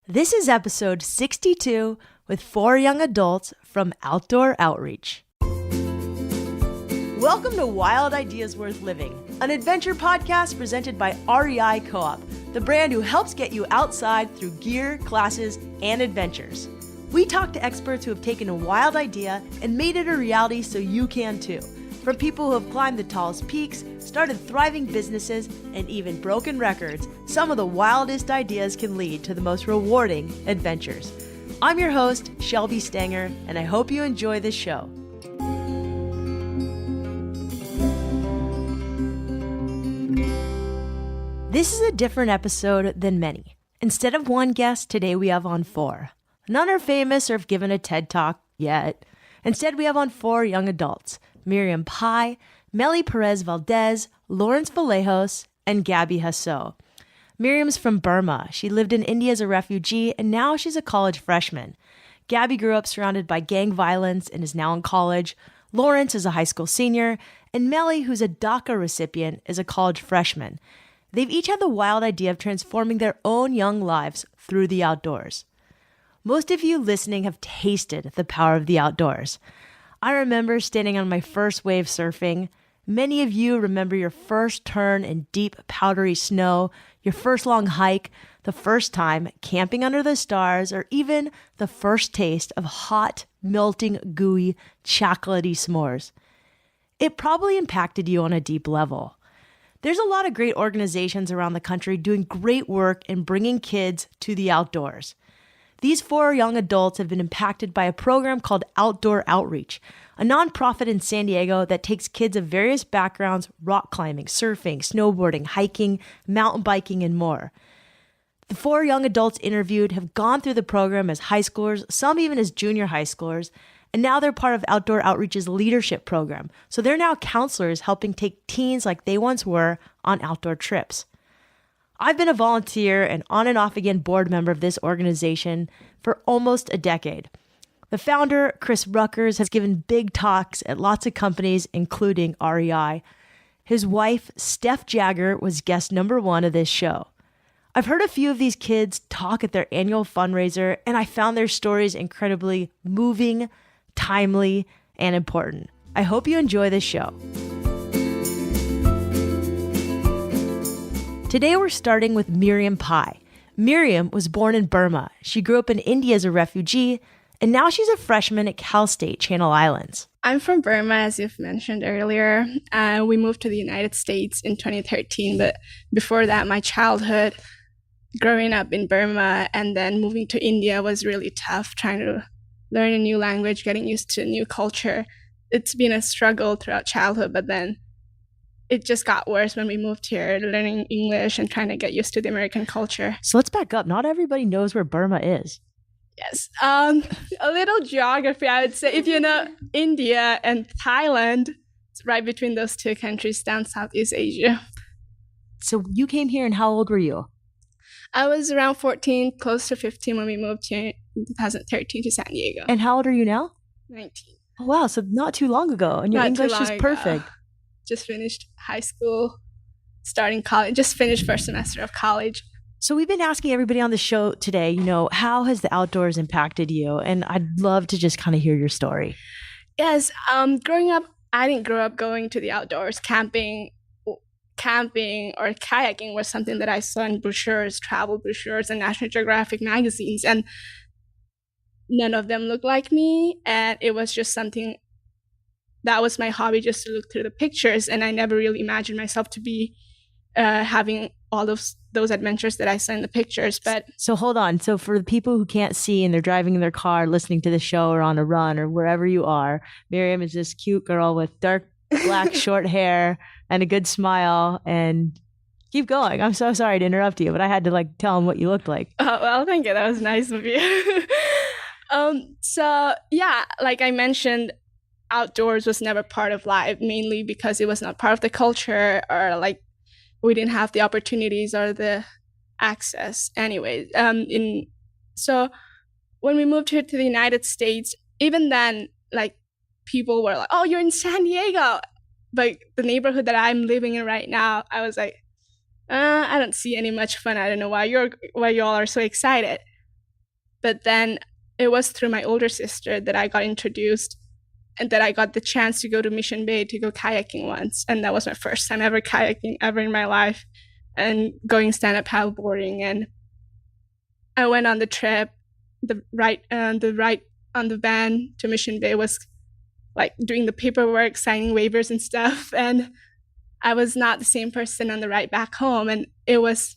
This is episode 62 with 4 young adults from Outdoor Outreach. Welcome to Wild Ideas Worth Living, an adventure podcast presented by REI Co-op, the brand who helps get you outside through gear, classes, and adventures. We talk to experts who have taken a wild idea and made it a reality so you can too. From people who have climbed the tallest peaks, started thriving businesses, and even broken records, some of the wildest ideas can lead to the most rewarding adventures. I'm your host, Shelby Stanger, and I hope you enjoy this show. This is a different episode than many. Instead of one guest, today we have on 4. None are famous or have given a TED Talk yet. Instead, we have on 4 young adults: Miriam Pi, Meli Perez Valdez, Lawrence Vallejos, and Gaby Jasso. Miriam's from Burma. She lived in India as a refugee, and now she's a college freshman. Gaby grew up surrounded by gang violence and is now in college. Lawrence is a high school senior, and Meli, who's a DACA recipient, is a college freshman. They've each had the wild idea of transforming their own young lives through the outdoors. Most of you listening have tasted the power of the outdoors. I remember standing on my first wave surfing. Many of you remember your first turn in deep, powdery snow, your first long hike, the first time camping under the stars, or even the first taste of hot, melting, gooey, chocolatey s'mores. It probably impacted you on a deep level. There's a lot of great organizations around the country doing great work in bringing kids to the outdoors. These 4 young adults have been impacted by a program called Outdoor Outreach, a nonprofit in San Diego that takes kids of various backgrounds rock climbing, surfing, snowboarding, hiking, mountain biking, and more. The 4 young adults interviewed have gone through the program as high schoolers, some even as junior high schoolers, and now they're part of Outdoor Outreach's leadership program. So they're now counselors helping take teens like they once were on outdoor trips. I've been a volunteer and on and off again board member of this organization for almost a decade. The founder, Chris Ruckers, has given big talks at lots of companies, including REI. His wife, Steph Jagger, was guest number 1 of this show. I've heard a few of these kids talk at their annual fundraiser, and I found their stories incredibly moving, timely, and important. I hope you enjoy this show. Today we're starting with Miriam Pi. Miriam was born in Burma. She grew up in India as a refugee, and now she's a freshman at Cal State Channel Islands. I'm from Burma, as you've mentioned earlier. We moved to the United States in 2013, but before that, my childhood growing up in Burma and then moving to India was really tough, trying to learn a new language, getting used to a new culture. It's been a struggle throughout childhood, but then it just got worse when we moved here, learning English and trying to get used to the American culture. So let's back up. Not everybody knows where Burma is. Yes. A little geography, I would say. If you know India and Thailand, it's right between those 2 countries down Southeast Asia. So you came here, and how old were you? I was around 14, close to 15 when we moved here in 2013 to San Diego. And how old are you now? 19. Oh, wow. So not too long ago. And your English is perfect. Just finished high school, starting college, just finished first semester of college. So we've been asking everybody on the show today, how has the outdoors impacted you? And I'd love to just kind of hear your story. Yes. Growing up, I didn't grow up going to the outdoors. Camping or kayaking was something that I saw in brochures, travel brochures, and National Geographic magazines. And none of them looked like me. And it was just something that was my hobby, just to look through the pictures. And I never really imagined myself to be having all of those adventures that I saw in the pictures. But so hold on. So for the people who can't see and they're driving in their car, listening to the show or on a run or wherever you are, Miriam is this cute girl with dark black short hair and a good smile. And keep going. I'm so sorry to interrupt you, but I had to tell them what you looked like. Oh, well, thank you. That was nice of you. So yeah, like I mentioned, outdoors was never part of life, mainly because it was not part of the culture, or we didn't have the opportunities or the access anyways. So when we moved here to the United States, even then, people were like, oh, you're in San Diego. But the neighborhood that I'm living in right now, I was like, I don't see any much fun. I don't know why y'all are so excited. But then it was through my older sister that I got introduced and that I got the chance to go to Mission Bay to go kayaking once. And that was my first time ever kayaking ever in my life, and going stand-up paddleboarding. And I went on the trip. The ride on the van to Mission Bay was like doing the paperwork, signing waivers and stuff. And I was not the same person on the ride back home. And it was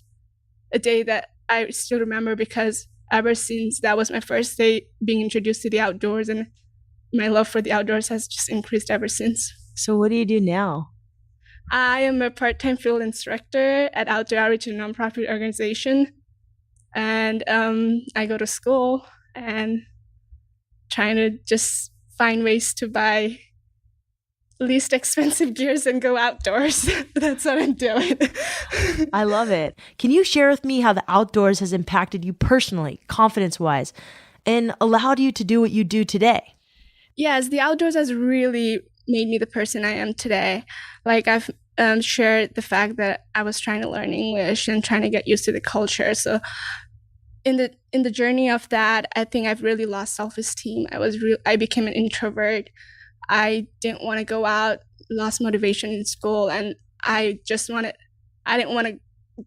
a day that I still remember, because ever since that was my first day being introduced to the outdoors, and my love for the outdoors has just increased ever since. So what do you do now? I am a part-time field instructor at Outdoor Outreach, a nonprofit organization. And I go to school and trying to just find ways to buy least expensive gears and go outdoors. That's what I'm doing. I love it. Can you share with me how the outdoors has impacted you personally, confidence-wise, and allowed you to do what you do today? Yes, the outdoors has really made me the person I am today. Like, I've shared the fact that I was trying to learn English and trying to get used to the culture. So in the journey of that, I think I've really lost self-esteem. I became an introvert. I didn't want to go out, lost motivation in school, and I didn't want to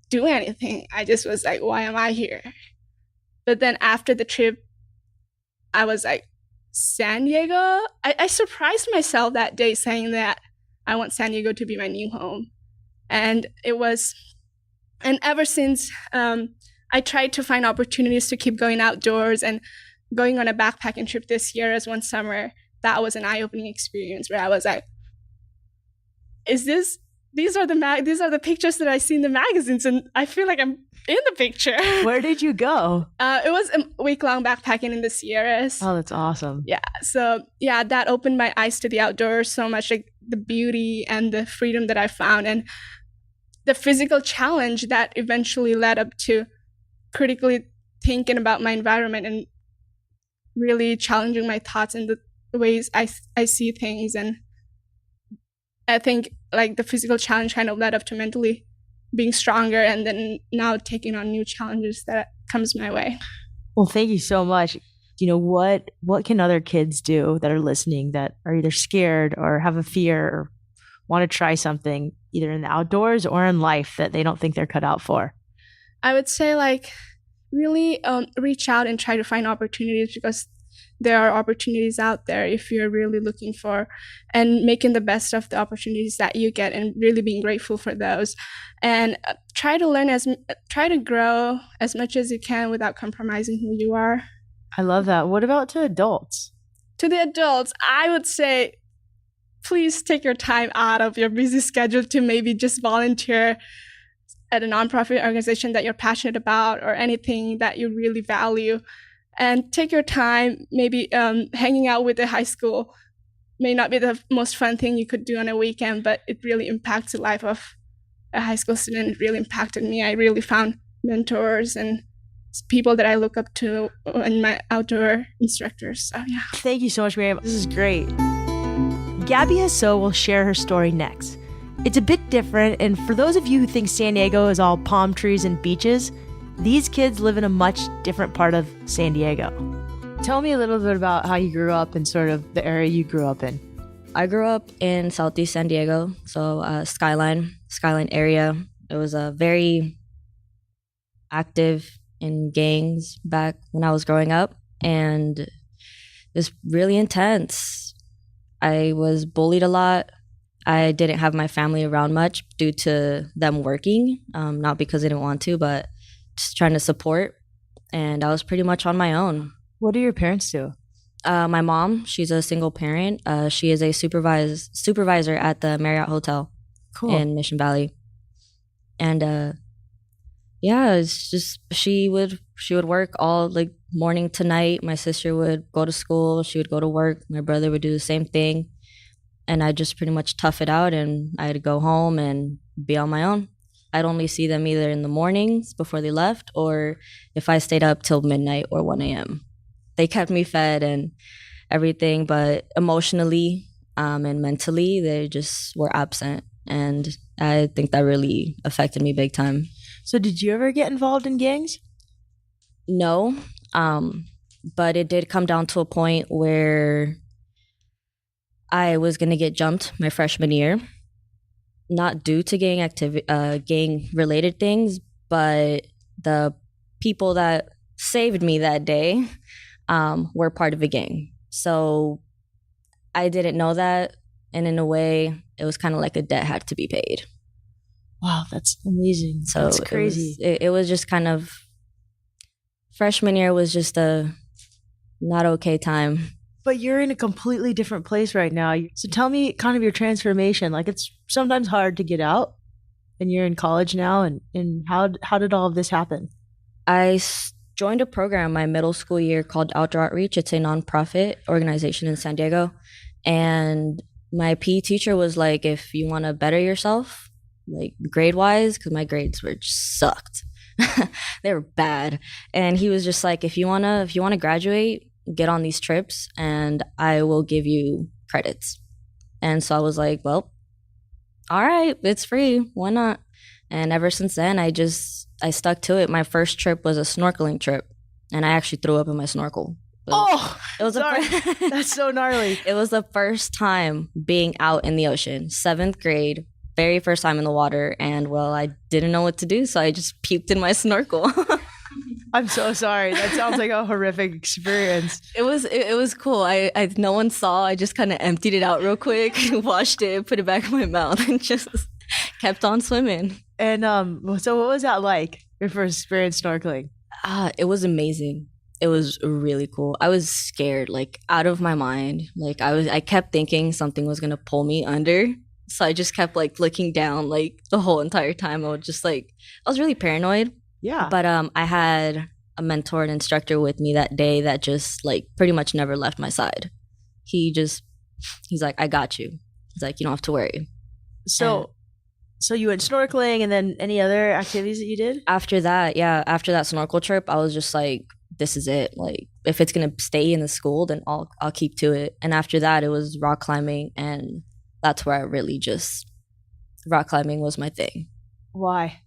do anything. I just was like, why am I here? But then after the trip, I was like, San Diego? I surprised myself that day saying that I want San Diego to be my new home. And ever since, I tried to find opportunities to keep going outdoors, and going on a backpacking trip this year as one summer. That was an eye-opening experience where I was like, these are the pictures that I see in the magazines, and I feel like I'm in the picture. Where did you go? It was a week-long backpacking in the Sierras. Oh, that's awesome. Yeah. So yeah, that opened my eyes to the outdoors so much, like the beauty and the freedom that I found, and the physical challenge that eventually led up to critically thinking about my environment and really challenging my thoughts and the ways I see things. And I think like the physical challenge kind of led up to mentally being stronger, and then now taking on new challenges that comes my way. Well, thank you so much. You know, what can other kids do that are listening that are either scared or have a fear or want to try something either in the outdoors or in life that they don't think they're cut out for? I would say like really reach out and try to find opportunities, because there are opportunities out there if you're really looking for, and making the best of the opportunities that you get and really being grateful for those. And try to grow as much as you can without compromising who you are. I love that. What about to adults? To the adults, I would say, please take your time out of your busy schedule to maybe just volunteer at a nonprofit organization that you're passionate about, or anything that you really value. And take your time. Maybe hanging out with the high school may not be the most fun thing you could do on a weekend, but it really impacts the life of a high school student. It really impacted me. I really found mentors and people that I look up to in my outdoor instructors. So yeah. Thank you so much, Miriam. This is great. Gabby Jasso will share her story next. It's a bit different, and for those of you who think San Diego is all palm trees and beaches, these kids live in a much different part of San Diego. Tell me a little bit about how you grew up and sort of the area you grew up in. I grew up in Southeast San Diego, so Skyline area. It was very active in gangs back when I was growing up, and it was really intense. I was bullied a lot. I didn't have my family around much due to them working, not because they didn't want to, but just trying to support. And I was pretty much on my own. What do your parents do? My mom, she's a single parent. She is a supervisor at the Marriott Hotel in Mission Valley. And yeah, it's just she would work all like morning to night. My sister would go to school. She would go to work. My brother would do the same thing. And I'd just pretty much tough it out, and I'd go home and be on my own. I'd only see them either in the mornings before they left, or if I stayed up till midnight or 1 a.m. They kept me fed and everything, but emotionally and mentally, they just were absent. And I think that really affected me big time. So did you ever get involved in gangs? No. But it did come down to a point where I was going to get jumped my freshman year, not due to gang related things, but the people that saved me that day were part of a gang. So I didn't know that, and in a way, it was kind of like a debt had to be paid. Wow, that's amazing. So that's crazy. It was just kind of, freshman year was just a not okay time. But you're in a completely different place right now. So tell me kind of your transformation. Like, it's sometimes hard to get out, and you're in college now. And how did all of this happen? I joined a program my middle school year called Outdoor Outreach. It's a nonprofit organization in San Diego. And my PE teacher was like, if you want to better yourself, like grade-wise, because my grades were just sucked. They were bad. And he was just like, if you wanna graduate, get on these trips and I will give you credits. And so I was like, well, all right, it's free. Why not? And ever since then, I stuck to it. My first trip was a snorkeling trip, and I actually threw up in my snorkel. It was sorry. That's so gnarly. It was the first time being out in the ocean, 7th grade, very first time in the water. And well, I didn't know what to do, so I just puked in my snorkel. I'm so sorry. That sounds like a horrific experience. It was cool. I no one saw. I just kind of emptied it out real quick, washed it, put it back in my mouth, and just kept on swimming. And so what was that like, your first experience snorkeling? It was amazing. It was really cool. I was scared, like out of my mind. Like I kept thinking something was gonna pull me under. So I just kept like looking down like the whole entire time. I was really paranoid. Yeah. But I had a mentor and instructor with me that day that just like pretty much never left my side. He's like, I got you. He's like, you don't have to worry. So you went snorkeling, and then any other activities that you did? After that snorkel trip, I was just like, this is it. Like, if it's gonna stay in the school, then I'll keep to it. And after that, it was rock climbing, and that's where I really just, rock climbing was my thing. Why?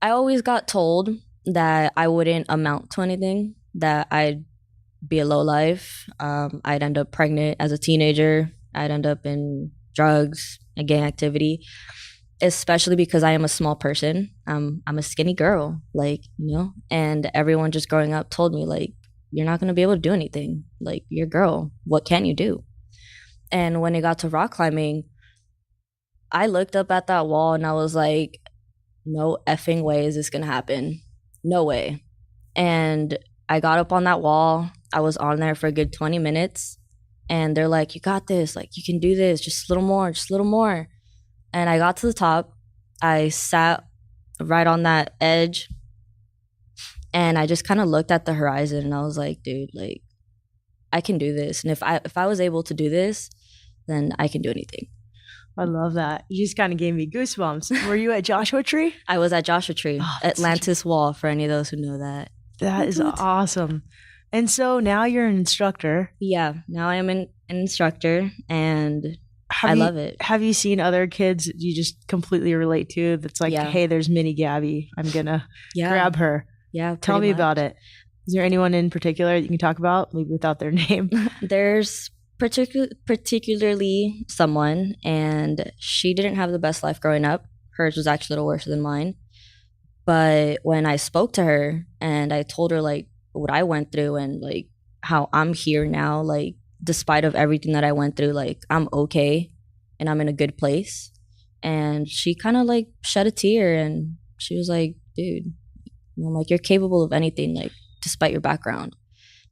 I always got told that I wouldn't amount to anything, that I'd be a lowlife. I'd end up pregnant as a teenager. I'd end up in drugs and gang activity, especially because I am a small person. I'm a skinny girl, like, and everyone just growing up told me, like, you're not going to be able to do anything. Like, you're a girl. What can you do? And when it got to rock climbing, I looked up at that wall and I was like, no effing way is this going to happen. No way. And I got up on that wall. I was on there for a good 20 minutes. And they're like, you got this. Like, you can do this. Just a little more. Just a little more. And I got to the top. I sat right on that edge. And I just kind of looked at the horizon. And I was like, dude, like, I can do this. And if I was able to do this, then I can do anything. I love that. You just kind of gave me goosebumps. Were you at Joshua Tree? I was at Joshua Tree, Atlantis Wall, for any of those who know that. That is awesome. And so now you're an instructor. Yeah, now I am an instructor, and I love it. Have you seen other kids that you just completely relate to that's like, hey, there's mini Gabby. I'm going to grab her. Yeah, tell me about it. Is there anyone in particular that you can talk about, maybe without their name? There's particularly someone, and she didn't have the best life growing up. Hers was actually a little worse than mine. But when I spoke to her and I told her like what I went through and like how I'm here now, like despite of everything that I went through, like I'm okay and I'm in a good place. And she kind of like shed a tear and she was like, dude, like you're capable of anything, like despite your background.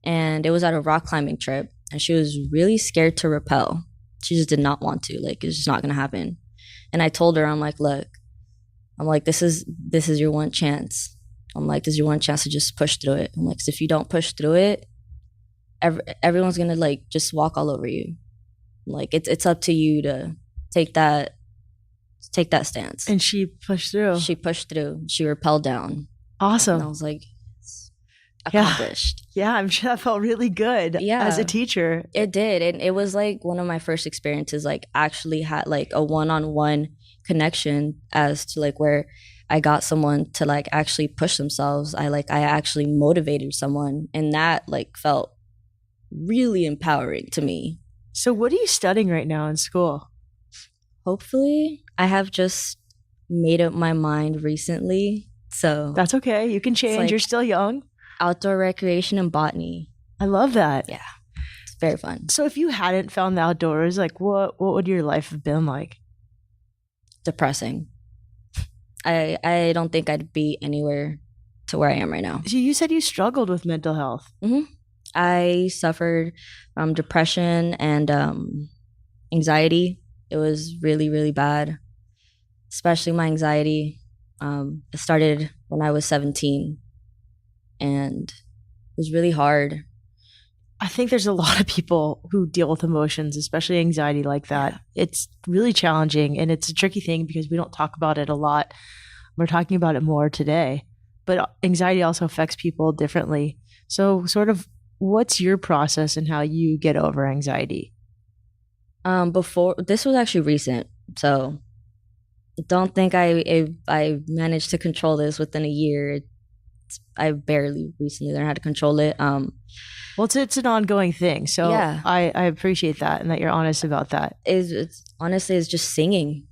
And it was at a rock climbing trip. And she was really scared to rappel. She just did not want to. Like, it's just not going to happen. And I told her, I'm like, look, this is your one chance. I'm like, this is your one chance to just push through it. I'm like, 'cause if you don't push through it, everyone's going to, like, just walk all over you. Like, it's up to you to take that stance. And she pushed through. She pushed through. She rappelled down. Awesome. And I was like, accomplished. Yeah, I'm sure that felt really good as a teacher. It did. And it was like one of my first experiences, like actually had like a one-on-one connection as to like where I got someone to like actually push themselves. I actually motivated someone, and that like felt really empowering to me. So what are you studying right now in school? Hopefully, I have just made up my mind recently. So that's okay. You can change. Like, you're still young. Outdoor recreation and botany. I love that. Yeah. It's very fun. So if you hadn't found the outdoors, like what would your life have been like? Depressing. I don't think I'd be anywhere to where I am right now. So you said you struggled with mental health. Mm-hmm. I suffered from depression and anxiety. It was really, really bad, especially my anxiety. It started when I was 17, and it was really hard. I think there's a lot of people who deal with emotions, especially anxiety like that. Yeah. It's really challenging, and it's a tricky thing because we don't talk about it a lot. We're talking about it more today, but anxiety also affects people differently. So sort of what's your process and how you get over anxiety? Before, this was actually recent, so don't think I managed to control this within a year. I barely recently learned how to control it. Well, it's an ongoing thing, so yeah. I appreciate that and that you're honest about that. It's honestly, it's just singing,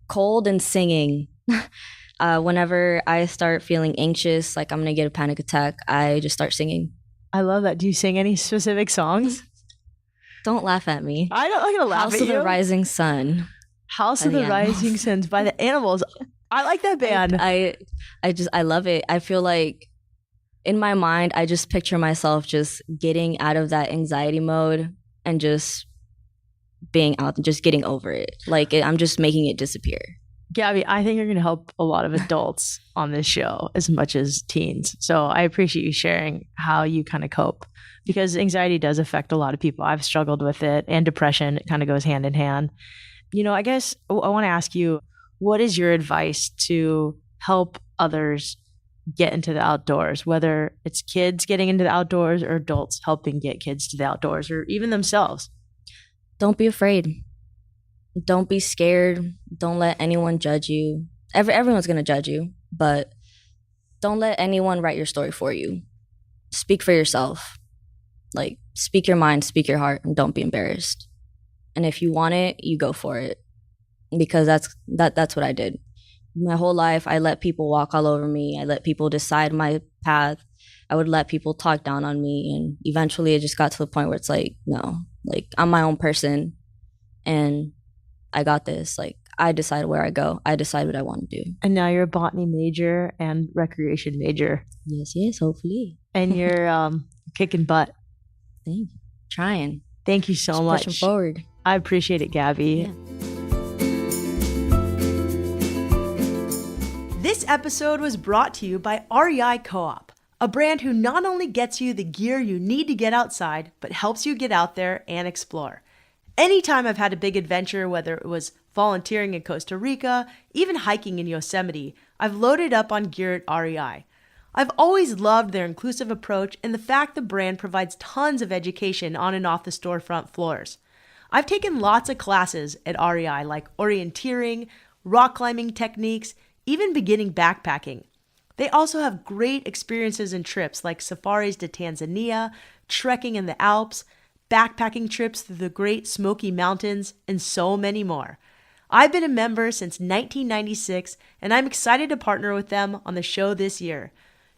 cold and singing. Whenever I start feeling anxious, like I'm gonna get a panic attack, I just start singing. I love that. Do you sing any specific songs? Don't laugh at me. I'm not gonna laugh at you. House of the Rising Sun. House of the Rising Suns by the Animals. I like that band. I love it. I feel like in my mind, I just picture myself just getting out of that anxiety mode and just being out and just getting over it. Like I'm just making it disappear. Gabby, I think you're going to help a lot of adults on this show as much as teens. So I appreciate you sharing how you kind of cope, because anxiety does affect a lot of people. I've struggled with it, and depression. It kind of goes hand in hand. You know, I guess I want to ask you, what is your advice to help others get into the outdoors, whether it's kids getting into the outdoors or adults helping get kids to the outdoors, or even themselves? Don't be afraid. Don't be scared. Don't let anyone judge you. Everyone's going to judge you, but don't let anyone write your story for you. Speak for yourself. Like, speak your mind, speak your heart, and don't be embarrassed. And if you want it, you go for it. Because that's what I did. My whole life, I let people walk all over me. I let people decide my path. I would let people talk down on me. And eventually it just got to the point where it's like, no, like I'm my own person and I got this. Like I decide where I go. I decide what I want to do. And now you're a botany major and recreation major. Yes, hopefully. And you're kicking butt. Thank you. Trying. Thank you so much. Pushing forward. I appreciate it, Gabby. Yeah. This episode was brought to you by REI Co-op, a brand who not only gets you the gear you need to get outside, but helps you get out there and explore. Anytime I've had a big adventure, whether it was volunteering in Costa Rica, even hiking in Yosemite, I've loaded up on gear at REI. I've always loved their inclusive approach and the fact the brand provides tons of education on and off the storefront floors. I've taken lots of classes at REI like orienteering, rock climbing techniques, even beginning backpacking. They also have great experiences and trips like safaris to Tanzania, trekking in the Alps, backpacking trips through the Great Smoky Mountains, and so many more. I've been a member since 1996, and I'm excited to partner with them on the show this year.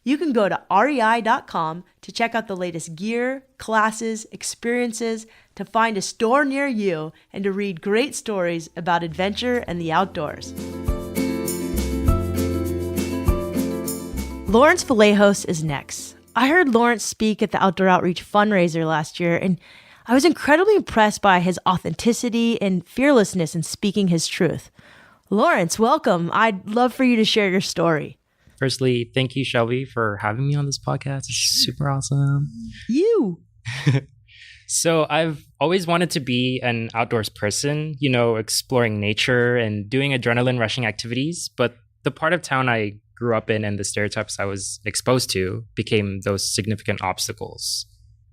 You can go to rei.com to check out the latest gear, classes, experiences, to find a store near you, and to read great stories about adventure and the outdoors. Lawrence Vallejos is next. I heard Lawrence speak at the Outdoor Outreach fundraiser last year, and I was incredibly impressed by his authenticity and fearlessness in speaking his truth. Lawrence, welcome. I'd love for you to share your story. Firstly, thank you, Shelby, for having me on this podcast. It's super awesome. You. So I've always wanted to be an outdoors person, exploring nature and doing adrenaline rushing activities. But the part of town I grew up in and the stereotypes I was exposed to became those significant obstacles.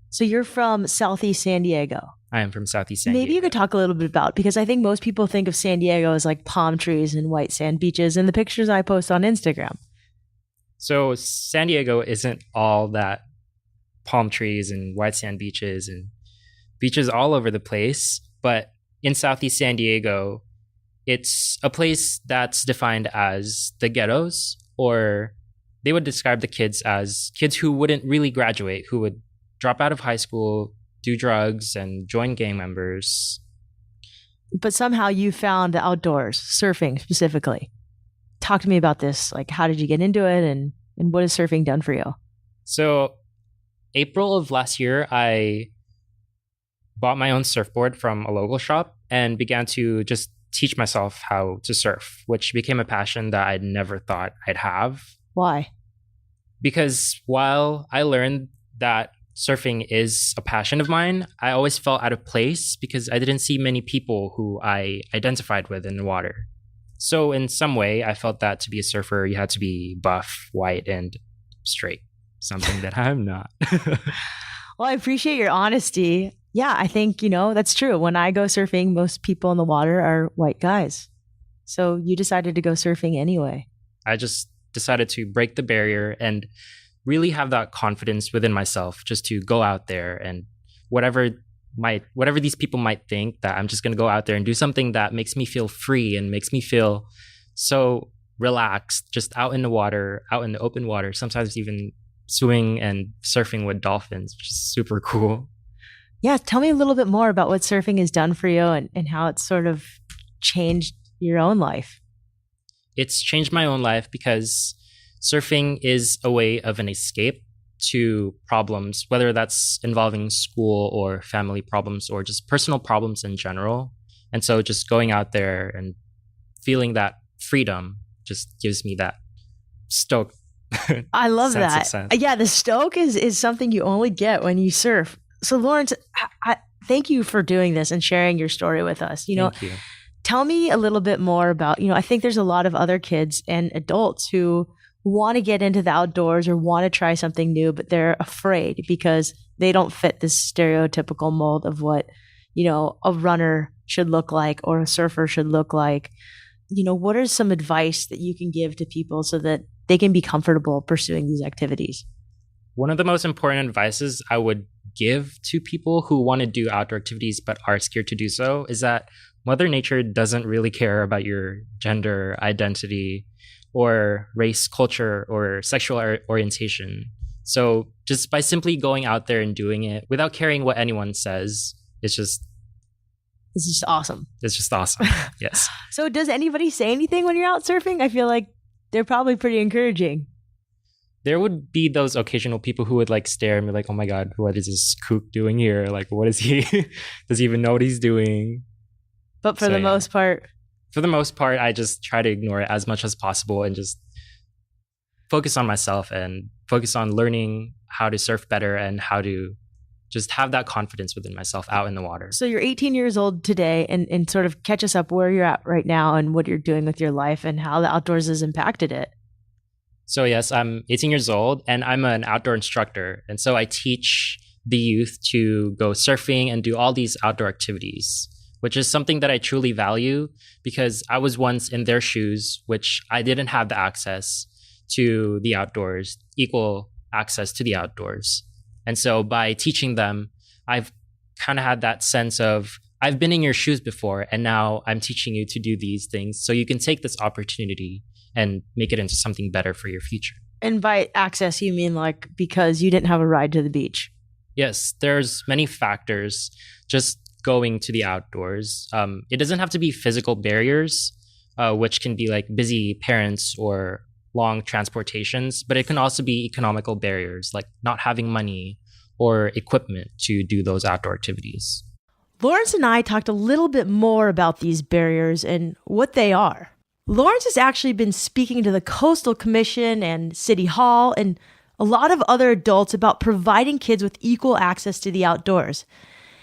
So you're from Southeast San Diego. I am from Southeast San Diego. Maybe you could talk a little bit about, because I think most people think of San Diego as like palm trees and white sand beaches and the pictures I post on Instagram. So San Diego isn't all that palm trees and white sand beaches and beaches all over the place. But in Southeast San Diego, it's a place that's defined as the ghettos, or they would describe the kids as kids who wouldn't really graduate, who would drop out of high school, do drugs, and join gang members. But somehow you found the outdoors, surfing specifically. Talk to me about this. Like, how did you get into it, and what has surfing done for you? So April of last year, I bought my own surfboard from a local shop and began to just teach myself how to surf, which became a passion that I'd never thought I'd have. Why? Because while I learned that surfing is a passion of mine, I always felt out of place because I didn't see many people who I identified with in the water. So in some way, I felt that to be a surfer, you had to be buff, white, and straight, something that I'm not. Well, I appreciate your honesty. Yeah, I think, that's true. When I go surfing, most people in the water are white guys. So you decided to go surfing anyway. I just decided to break the barrier and really have that confidence within myself just to go out there, and whatever these people might think, that I'm just going to go out there and do something that makes me feel free and makes me feel so relaxed, just out in the water, out in the open water, sometimes even swimming and surfing with dolphins, which is super cool. Yeah, tell me a little bit more about what surfing has done for you and how it's sort of changed your own life. It's changed my own life because surfing is a way of an escape to problems, whether that's involving school or family problems or just personal problems in general. And so just going out there and feeling that freedom just gives me that stoke. I love that. Yeah, the stoke is something you only get when you surf. So Lawrence, I thank you for doing this and sharing your story with us. Thank you. Tell me a little bit more about, I think there's a lot of other kids and adults who want to get into the outdoors or want to try something new, but they're afraid because they don't fit this stereotypical mold of what, a runner should look like or a surfer should look like. What are some advice that you can give to people so that they can be comfortable pursuing these activities? One of the most important advices I would give to people who want to do outdoor activities but are scared to do so is that Mother Nature doesn't really care about your gender identity or race, culture, or sexual orientation. So just by simply going out there and doing it without caring what anyone says, it's just awesome. It's just awesome. Yes. So does anybody say anything when you're out surfing? I feel like they're probably pretty encouraging. There would be those occasional people who would stare and be like, oh my God, what is this kook doing here? What is he? Does he even know what he's doing? But for the most part, I just try to ignore it as much as possible and just focus on myself and focus on learning how to surf better and how to just have that confidence within myself out in the water. So you're 18 years old today, and sort of catch us up where you're at right now and what you're doing with your life and how the outdoors has impacted it. So yes, I'm 18 years old and I'm an outdoor instructor. And so I teach the youth to go surfing and do all these outdoor activities, which is something that I truly value because I was once in their shoes, which I didn't have the access to the outdoors, equal access to the outdoors. And so by teaching them, I've kind of had that sense of, I've been in your shoes before, and now I'm teaching you to do these things so you can take this opportunity and make it into something better for your future. And by access, you mean because you didn't have a ride to the beach? Yes, there's many factors. Just going to the outdoors. It doesn't have to be physical barriers, which can be busy parents or long transportations, but it can also be economical barriers, like not having money or equipment to do those outdoor activities. Lawrence and I talked a little bit more about these barriers and what they are. Lawrence has actually been speaking to the Coastal Commission and City Hall and a lot of other adults about providing kids with equal access to the outdoors.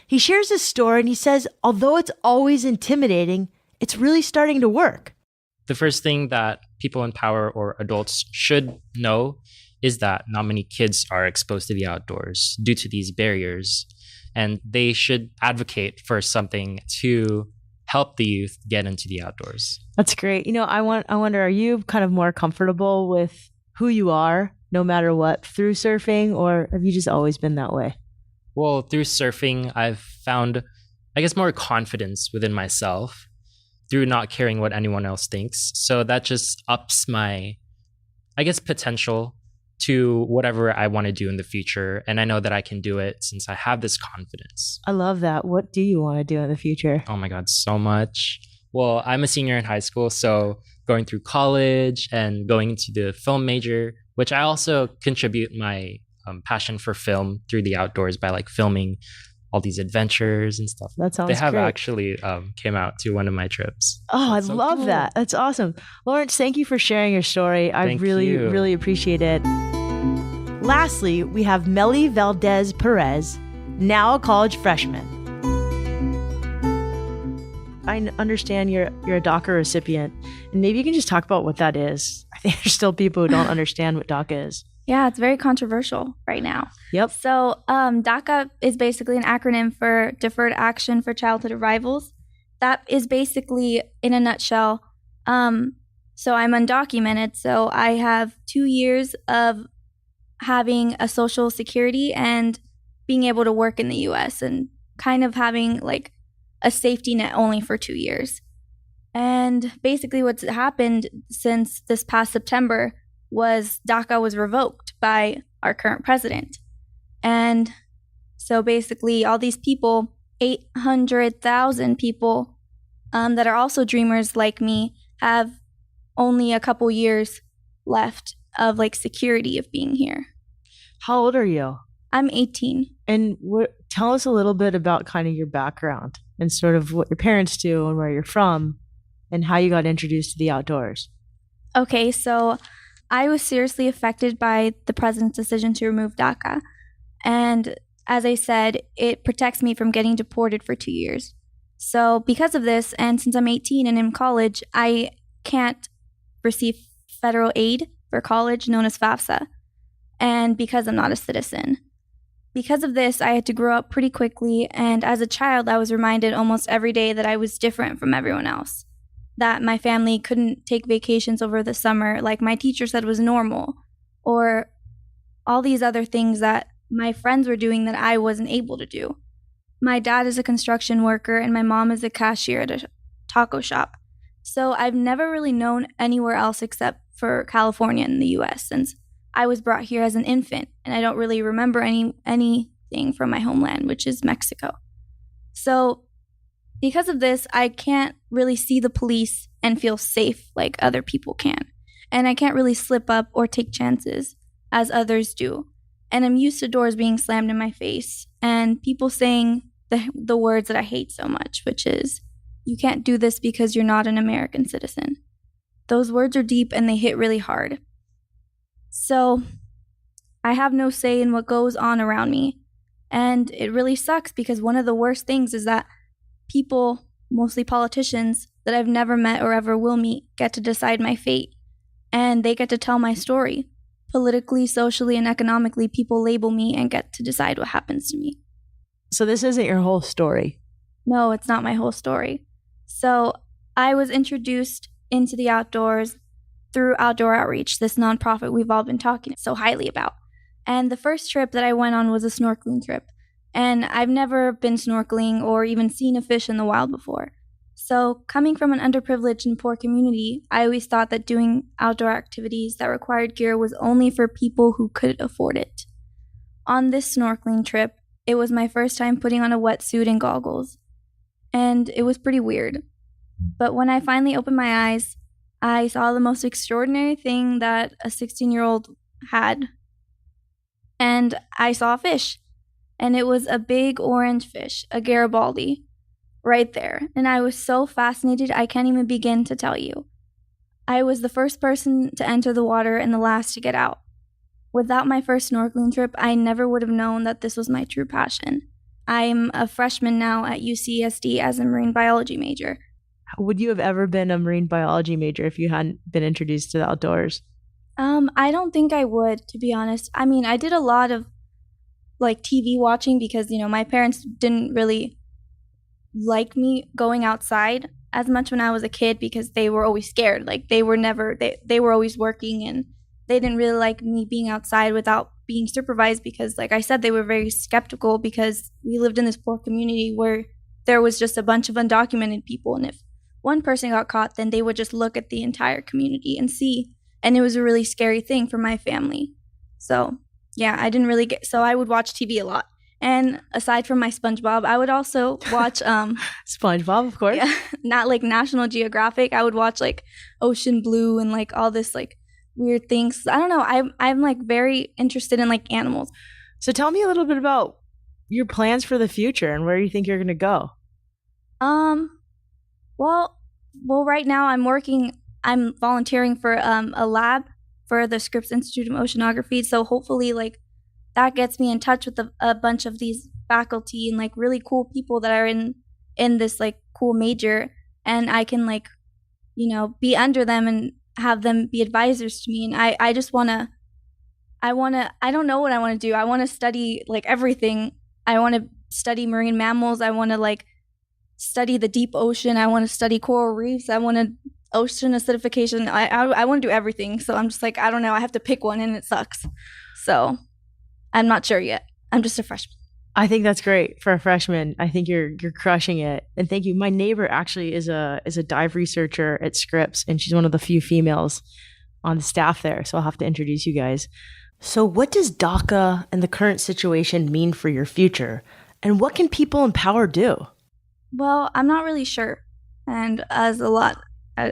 He shares his story and he says, although it's always intimidating, it's really starting to work. The first thing that people in power or adults should know is that not many kids are exposed to the outdoors due to these barriers. And they should advocate for something to help the youth get into the outdoors. That's great. I wonder, are you kind of more comfortable with who you are, no matter what, through surfing, or have you just always been that way? Well, through surfing, I've found, I guess, more confidence within myself through not caring what anyone else thinks. So that just ups my, I guess, potential to whatever I want to do in the future. And I know that I can do it since I have this confidence. I love that. What do you want to do in the future? Oh my God, so much. Well, I'm a senior in high school, so going through college and going into the film major, which I also contribute my passion for film through the outdoors by like filming all these adventures and stuff. That sounds They have great. Actually came out to one of my trips. Oh, That's I so love cool. that. That's awesome. Lawrence, thank you for sharing your story. I Thank really, you. really appreciate it. Lastly, we have Meli Perez, now a college freshman. I understand you're a DACA recipient, and maybe you can just talk about what that is. I think there's still people who don't understand what DACA is. Yeah, it's very controversial right now. Yep. So DACA is basically an acronym for Deferred Action for Childhood Arrivals. That is basically, in a nutshell, so I'm undocumented, so I have 2 years of having a social security and being able to work in the U.S. and kind of having like a safety net only for 2 years. And basically what's happened since this past September was DACA was revoked by our current president. And so basically all these people, 800,000 people that are also dreamers like me, have only a couple years left of like security of being here. How old are you? I'm 18. And tell us a little bit about kind of your background and sort of what your parents do and where you're from and how you got introduced to the outdoors. Okay, so I was seriously affected by the president's decision to remove DACA. And as I said, it protects me from getting deported for 2 years. So because of this, and since I'm 18 and in college, I can't receive federal aid for college known as FAFSA. And because I'm not a citizen. Because of this, I had to grow up pretty quickly. And as a child, I was reminded almost every day that I was different from everyone else. That my family couldn't take vacations over the summer like my teacher said was normal, or all these other things that my friends were doing that I wasn't able to do. My dad is a construction worker and my mom is a cashier at a taco shop. So I've never really known anywhere else except for California in the US since I was brought here as an infant and I don't really remember anything from my homeland, which is Mexico. So because of this, I can't really see the police and feel safe like other people can. And I can't really slip up or take chances as others do. And I'm used to doors being slammed in my face and people saying the words that I hate so much, which is, you can't do this because you're not an American citizen. Those words are deep and they hit really hard. So I have no say in what goes on around me. And it really sucks because one of the worst things is that people, mostly politicians, that I've never met or ever will meet, get to decide my fate. And they get to tell my story. Politically, socially, and economically, people label me and get to decide what happens to me. So this isn't your whole story. No, it's not my whole story. So I was introduced into the outdoors through Outdoor Outreach, this nonprofit we've all been talking so highly about. And the first trip that I went on was a snorkeling trip. And I've never been snorkeling or even seen a fish in the wild before. So coming from an underprivileged and poor community, I always thought that doing outdoor activities that required gear was only for people who could afford it. On this snorkeling trip, it was my first time putting on a wetsuit and goggles. And it was pretty weird. But when I finally opened my eyes, I saw the most extraordinary thing that a 16-year-old had. And I saw a fish. And it was a big orange fish, a Garibaldi, right there. And I was so fascinated, I can't even begin to tell you. I was the first person to enter the water and the last to get out. Without my first snorkeling trip, I never would have known that this was my true passion. I'm a freshman now at UCSD as a marine biology major. Would you have ever been a marine biology major if you hadn't been introduced to the outdoors? I don't think I would, to be honest. I mean, I did a lot of like TV watching because, my parents didn't really like me going outside as much when I was a kid because they were always scared. Like they were always working, and they didn't really like me being outside without being supervised because, like I said, they were very skeptical because we lived in this poor community where there was just a bunch of undocumented people. And if one person got caught, then they would just look at the entire community and see. And it was a really scary thing for my family. So yeah, I didn't really so I would watch TV a lot. And aside from my SpongeBob, I would also watch SpongeBob, of course. Yeah, not like National Geographic. I would watch like Ocean Blue and like all this like weird things. I don't know. I'm like very interested in like animals. So tell me a little bit about your plans for the future and where you think you're going to go. Well, right now I'm volunteering for a lab for the Scripps Institute of Oceanography. So hopefully like that gets me in touch with a bunch of these faculty and like really cool people that are in this like cool major, and I can like, be under them and have them be advisors to me. And I just I don't know what I want to do. I want to study like everything. I want to study marine mammals. I want to like study the deep ocean. I want to study coral reefs. I want to ocean acidification. I want to do everything. So I'm just like, I don't know. I have to pick one and it sucks. So I'm not sure yet. I'm just a freshman. I think that's great for a freshman. I think you're crushing it. And thank you. My neighbor actually is a dive researcher at Scripps, and she's one of the few females on the staff there. So I'll have to introduce you guys. So what does DACA and the current situation mean for your future? And what can people in power do? Well, I'm not really sure. And as a lot,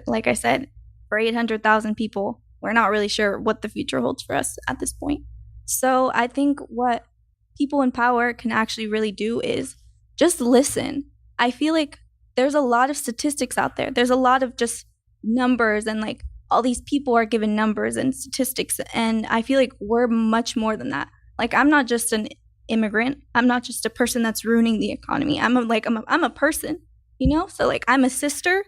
like I said, for 800,000 people, we're not really sure what the future holds for us at this point. So I think what people in power can actually really do is just listen. I feel like there's a lot of statistics out there. There's a lot of just numbers, and like all these people are given numbers and statistics. And I feel like we're much more than that. Like I'm not just an immigrant. I'm not just a person that's ruining the economy. I'm a person, So like I'm a sister.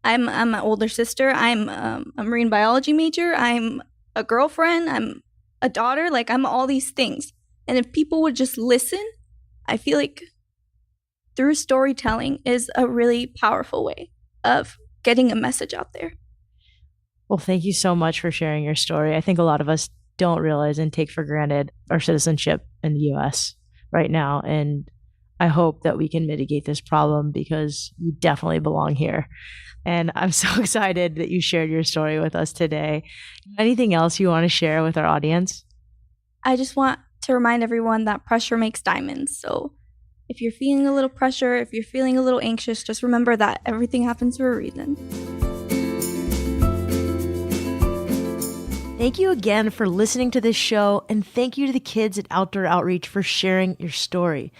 I'm an older sister. I'm a marine biology major. I'm a girlfriend. I'm a daughter. Like I'm all these things. And if people would just listen, I feel like through storytelling is a really powerful way of getting a message out there. Well, thank you so much for sharing your story. I think a lot of us don't realize and take for granted our citizenship in the US right now. And I hope that we can mitigate this problem because you definitely belong here. And I'm so excited that you shared your story with us today. Anything else you want to share with our audience? I just want to remind everyone that pressure makes diamonds. So if you're feeling a little pressure, if you're feeling a little anxious, just remember that everything happens for a reason. Thank you again for listening to this show, and thank you to the kids at Outdoor Outreach for sharing your story.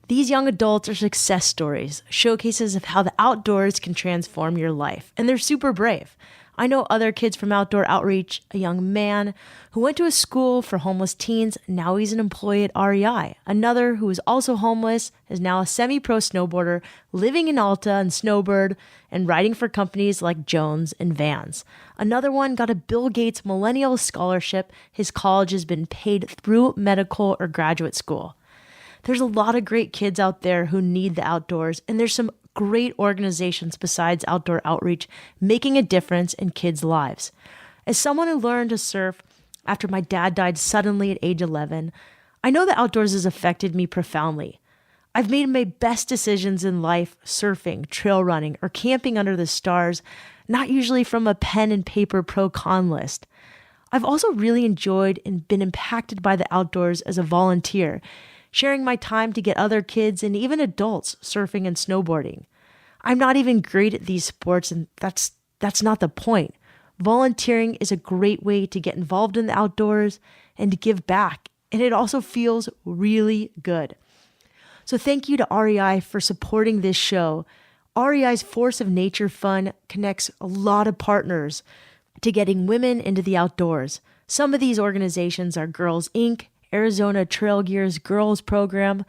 These young adults are success stories, showcases of how the outdoors can transform your life, and they're super brave. I know other kids from Outdoor Outreach, a young man who went to a school for homeless teens. Now he's an employee at REI. Another who is also homeless is now a semi-pro snowboarder living in Alta and Snowbird and riding for companies like Jones and Vans. Another one got a Bill Gates Millennial Scholarship. His college has been paid through medical or graduate school. There's a lot of great kids out there who need the outdoors, and there's some great organizations besides Outdoor Outreach making a difference in kids' lives. As someone who learned to surf after my dad died suddenly at age 11, I know the outdoors has affected me profoundly. I've made my best decisions in life surfing, trail running, or camping under the stars, not usually from a pen and paper pro-con list. I've also really enjoyed and been impacted by the outdoors as a volunteer, sharing my time to get other kids and even adults surfing and snowboarding. I'm not even great at these sports, and that's not the point. Volunteering is a great way to get involved in the outdoors and to give back, and it also feels really good. So thank you to REI for supporting this show. REI's Force of Nature Fund connects a lot of partners to getting women into the outdoors. Some of these organizations are Girls Inc., Arizona Trail Gears Girls Program,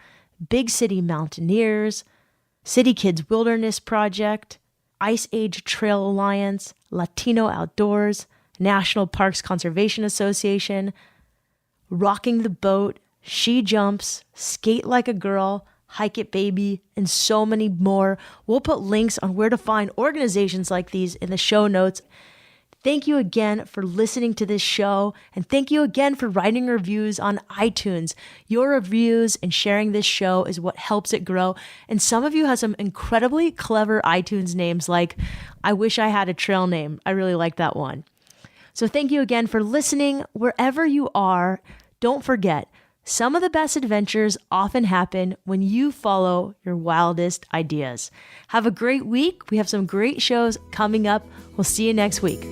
Big City Mountaineers, City Kids Wilderness Project, Ice Age Trail Alliance, Latino Outdoors, National Parks Conservation Association, Rocking the Boat, She Jumps, Skate Like a Girl, Hike It Baby, and so many more. We'll put links on where to find organizations like these in the show notes. Thank you again for listening to this show, and thank you again for writing reviews on iTunes. Your reviews and sharing this show is what helps it grow, and some of you have some incredibly clever iTunes names like I Wish I Had a Trail Name. I really like that one. So thank you again for listening. Wherever you are, don't forget, some of the best adventures often happen when you follow your wildest ideas. Have a great week. We have some great shows coming up. We'll see you next week.